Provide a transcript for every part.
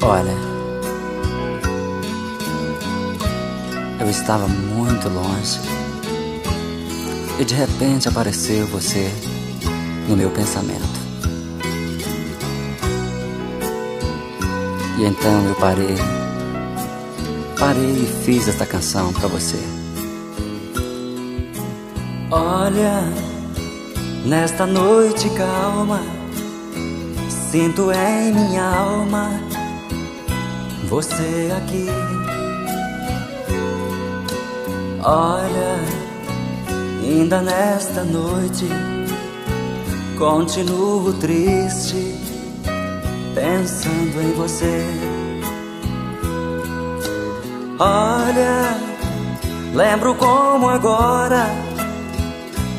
Olha, eu estava muito longe e de repente apareceu você no meu pensamento. E então eu parei e fiz esta canção pra você. Olha, nesta noite calma, sinto em minha alma você aqui. Olha, ainda nesta noite continuo triste, pensando em você. Olha, lembro como agora,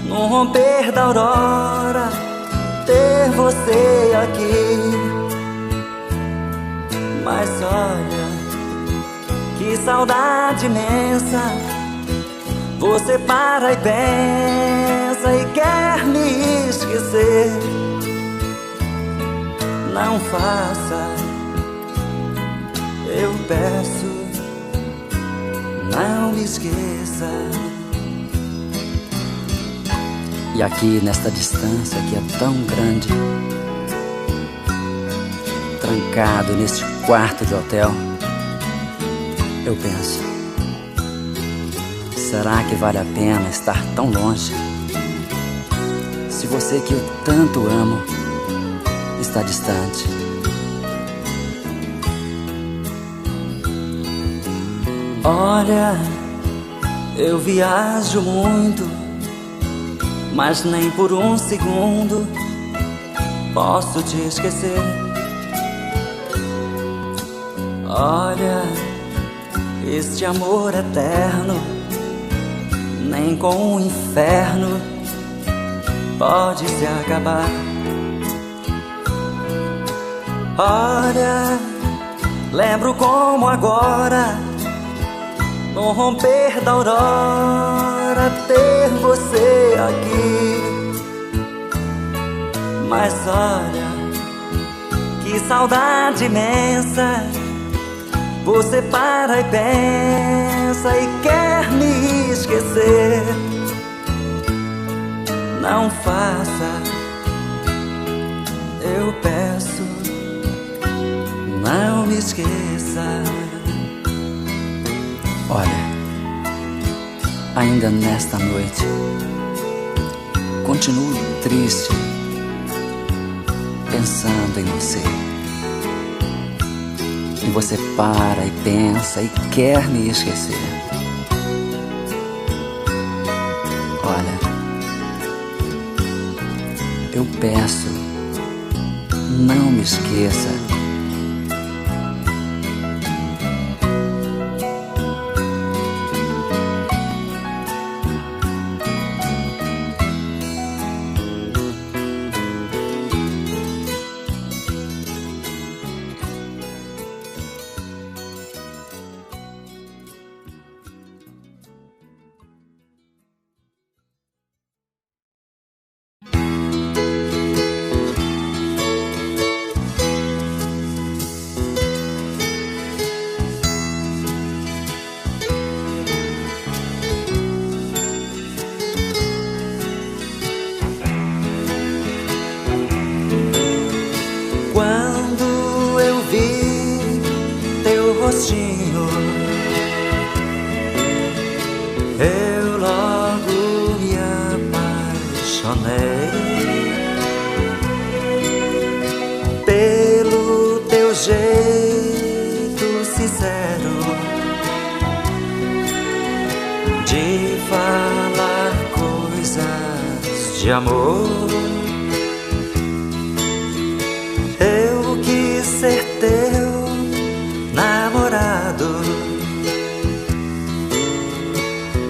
no romper da aurora, ter você aqui. Mas olha, que saudade imensa. Você para e pensa e quer me esquecer. Não faça, eu peço, não me esqueça. E aqui nesta distância que é tão grande, trancado neste quarto de hotel, eu penso, será que vale a pena estar tão longe? Se você que eu tanto amo está distante. Olha, eu viajo muito, mas nem por um segundo posso te esquecer. Olha, este amor eterno, nem com o inferno pode se acabar. Olha, lembro como agora, no romper da aurora, ter você aqui. Mas olha, que saudade imensa. Você para e pensa e quer me esquecer. Não faça, eu peço, não me esqueça. Olha, ainda nesta noite continuo triste, pensando em você. E você para e pensa e quer me esquecer. Olha, eu peço, não me esqueça. Quando eu vi teu rostinho, eu logo me apaixonei pelo teu jeito sincero de falar coisas de amor. Eu quis ser teu namorado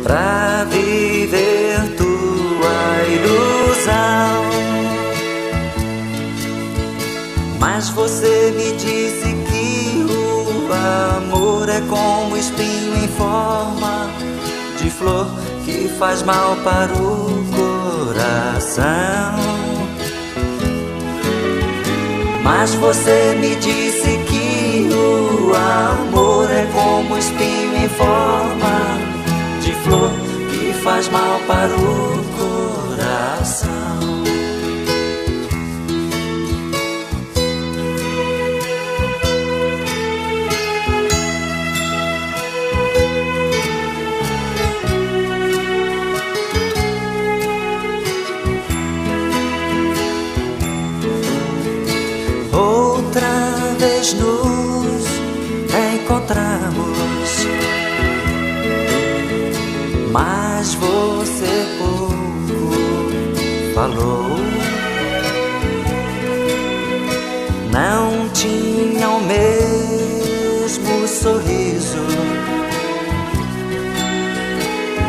pra viver tua ilusão. Mas você me disse que o amor é como espinho em forma de flor que faz mal para o coração. Mas você me disse que o o amor é como espinho em forma de flor que faz mal para o coração. Outra vez nos encontramos, mas você pouco falou. Não tinha o mesmo sorriso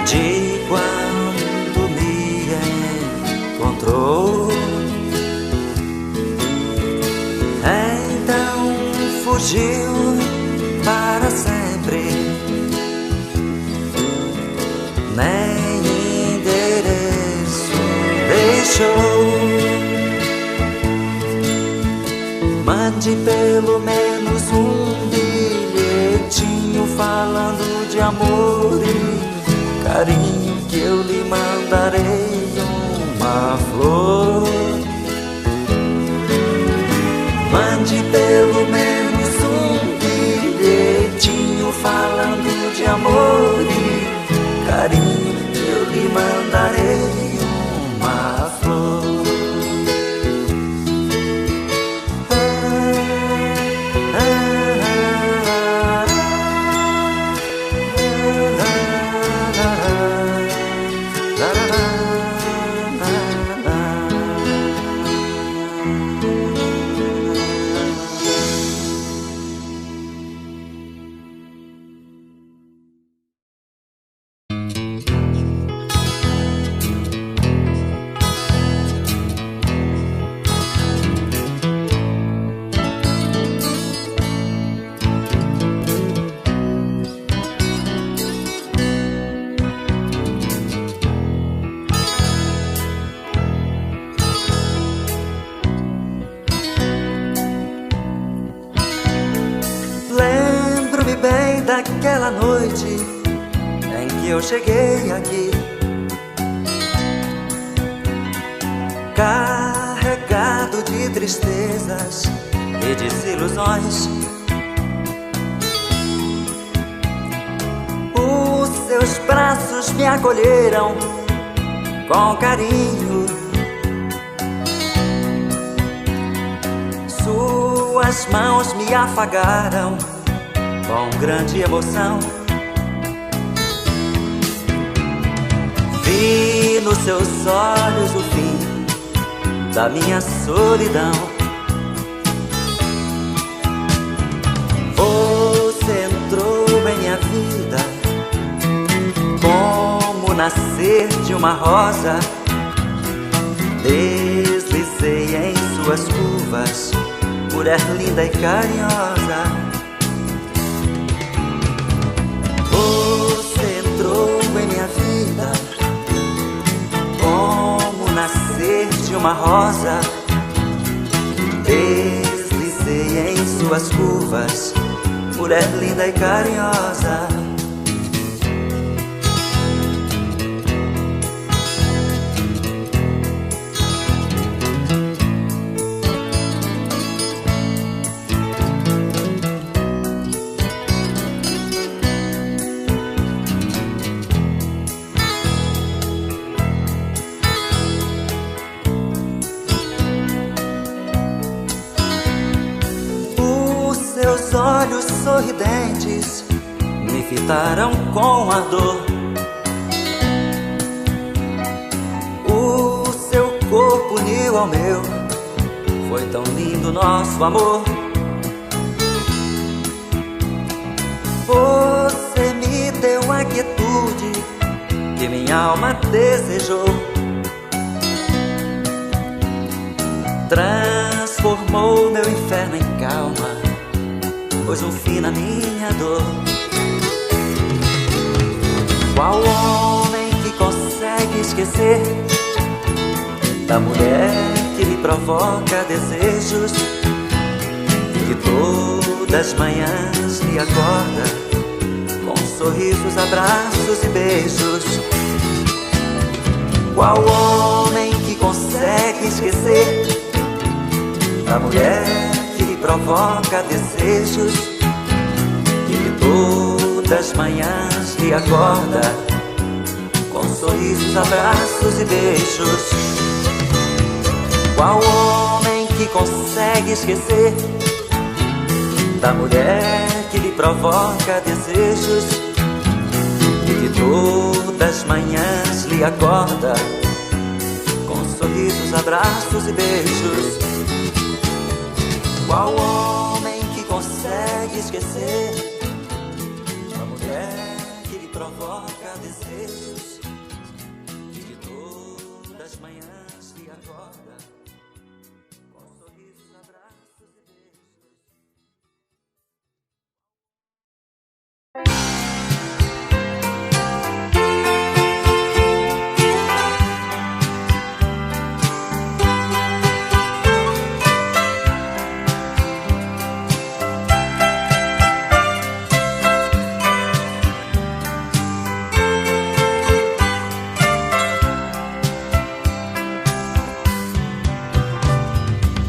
de quando me encontrou. Então fugiu para sempre, nem endereço deixou. Mande pelo menos um bilhetinho falando de amor e carinho, que eu lhe mandarei uma flor. Mande pelo menos um bilhetinho falando de amor e carinho, eu lhe mandarei uma flor. Lembro-me bem daquela noite em que eu cheguei aqui, carregado de tristezas e desilusões. Os seus braços me acolheram com carinho, suas mãos me afagaram com grande emoção. Vi nos seus olhos o fim da minha solidão. Você entrou em minha vida como nascer de uma rosa. Deslizei em suas curvas, mulher linda e carinhosa. Você entrou em minha vida como nascer de uma rosa. Deslizei em suas curvas, mulher linda e carinhosa. Seus olhos sorridentes me fitaram com ardor. O seu corpo uniu ao meu, foi tão lindo nosso amor. Você me deu a quietude que minha alma desejou. Transformou meu inferno em calma, pôs um fim na minha dor. Qual homem que consegue esquecer da mulher que lhe provoca desejos, que todas as manhãs lhe acorda com sorrisos, abraços e beijos. Qual homem que consegue esquecer da mulher que lhe provoca desejos, que todas as manhãs lhe acorda com sorrisos, abraços e beijos? Qual homem que consegue esquecer da mulher que lhe provoca desejos, e que todas as manhãs lhe acorda com sorrisos, abraços e beijos? Qual homem que consegue esquecer da mulher que lhe provoca desejos, e que todas as manhãs lhe acorda com sorrisos, abraços e beijos?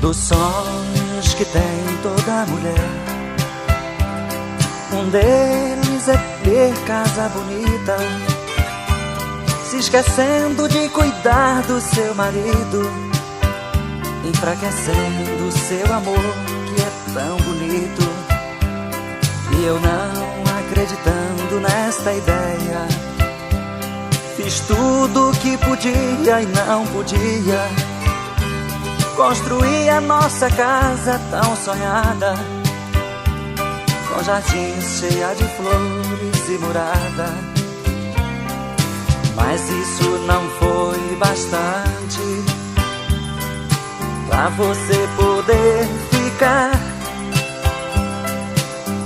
Dos sonhos que tem toda mulher, um deles é ter casa bonita, se esquecendo de cuidar do seu marido, enfraquecendo seu amor que é tão bonito. E eu não acreditando nesta ideia, fiz tudo o que podia e não podia, construí a nossa casa tão sonhada, com jardim cheia de flores e morada. Mas isso não foi bastante pra você poder ficar.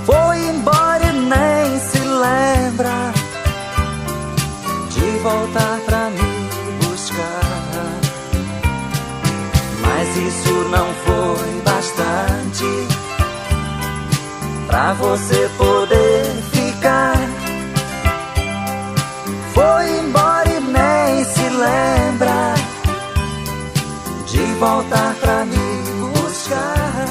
Foi embora e nem se lembra de voltar pra me buscar. Mas isso não foi bastante pra você poder ficar. Foi embora e nem se lembra de voltar pra me buscar.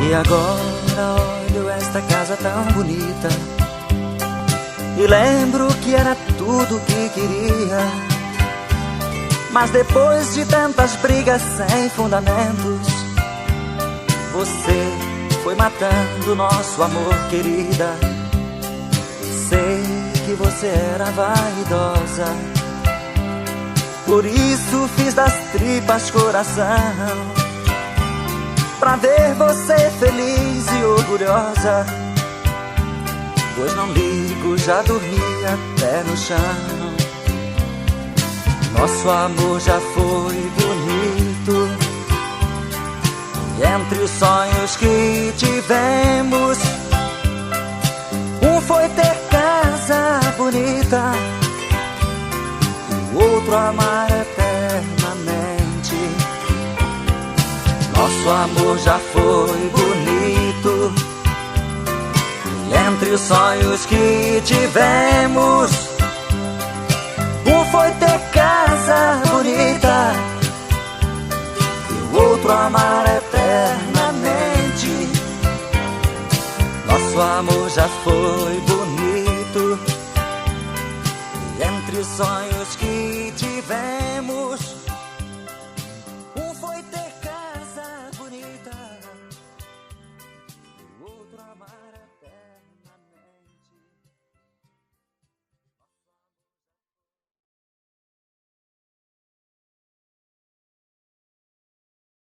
E agora olho esta casa tão bonita e lembro que era tudo que queria. Mas depois de tantas brigas sem fundamentos, você foi matando nosso amor, querida. Sei que você era vaidosa, por isso fiz das tripas coração, pra ver você feliz e orgulhosa. Pois não ligo, já dormi até no chão. Nosso amor já foi bonito, e entre os sonhos que tivemos, um foi ter casa bonita e o outro amar eternamente. Nosso amor já foi bonito, e entre os sonhos que tivemos, um foi ter casa bonita e o outro amar eternamente. Nosso amor já foi bonito, e entre os sonhos que